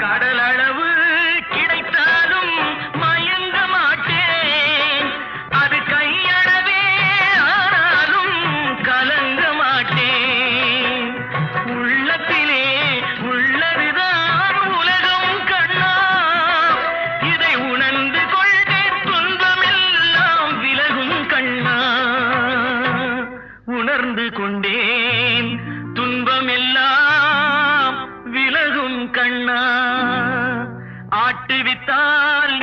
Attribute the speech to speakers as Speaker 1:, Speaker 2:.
Speaker 1: கடலளவு கிடைத்தாலும் மயங்க மாட்டேன். அது கையளவே ஆனாலும் கலங்க மாட்டேன். உள்ளத்திலே உள்ளதுதான் உலகம் கண்ணா, இதை உணர்ந்து கொண்டே துன்பமெல்லாம் விலகும் கண்ணா. உணர்ந்து கொண்டேன் துன்பமெல்லாம் விலகும் கண்ணா. ஆட்டுவித்தால்